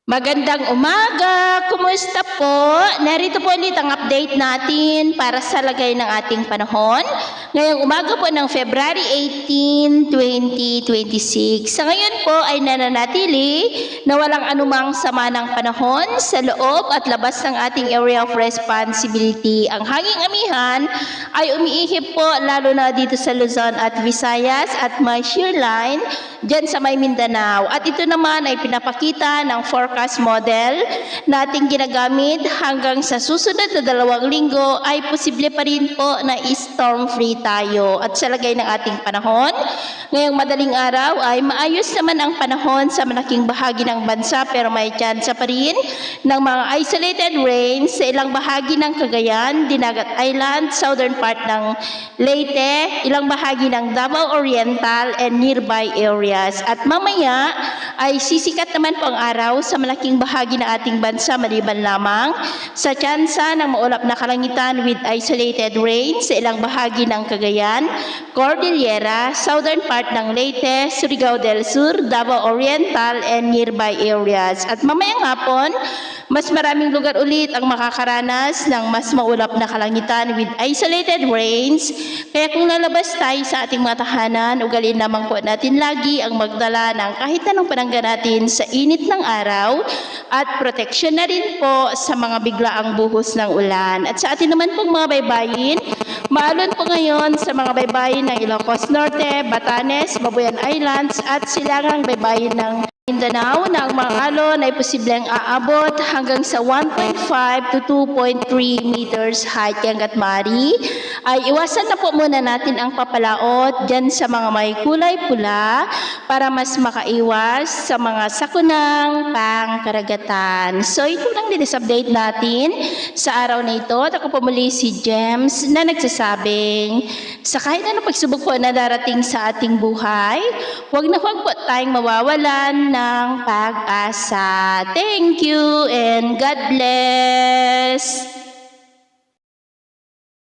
Magandang umaga! Kumusta po? Narito po ulit ang update natin para sa lagay ng ating panahon. Ngayong umaga po ng February 18, 2026. Sa ngayon po ay nananatili na walang anumang sama ng panahon sa loob at labas ng ating area of responsibility. Ang hanging amihan ay umiihip po lalo na dito sa Luzon at Visayas at may shear line dyan sa may Mindanao. At ito naman ay pinapakita ng forecast model na ating ginagamit hanggang sa susunod na 2 linggo ay posible pa rin po na storm free tayo. At sa lagay ng ating panahon, ngayong madaling araw ay maayos naman ang panahon sa malaking bahagi ng bansa pero may tsansa pa rin ng mga isolated rains sa ilang bahagi ng Cagayan, Dinagat Island, southern part ng Leyte, ilang bahagi ng Davao Oriental and nearby areas. At mamaya ay sisikat naman po ang araw sa malaking bahagi ng ating bansa maliban lamang sa tsansa ng maulap na kalangitan with isolated rain sa ilang bahagi ng Cagayan, Cordillera, southern part ng Leyte, Surigao del Sur, Davao Oriental and nearby areas. At mamayang hapon, mas maraming lugar ulit ang makakaranas ng mas maulap na kalangitan with isolated rains. Kaya kung lalabas tayo sa ating mga tahanan, ugalin lamang po natin lagi ang magdala ng kahit anong panangga natin sa init ng araw at proteksyon na rin po sa mga biglaang buhos ng ulan. At sa atin naman pong mga baybayin, maalon po ngayon sa mga baybayin ng Ilocos Norte, Batanes, Babuyan Islands at silangang baybayin ng Mindanao na ang mga alon ay posibleng aabot hanggang sa 1.5 to 2.3 meters height. Hanggat maaari ay iwasan na po muna natin ang papalaot dyan sa mga may kulay pula para mas makaiwas sa mga sakunang pangkaragatan. So ito lang din sa update natin sa araw na ito. At ako po muli si James na nagsasabing sa kahit anong pagsubok po na darating sa ating buhay, huwag po tayong mawawalan ng pag-asa. Thank you and God bless!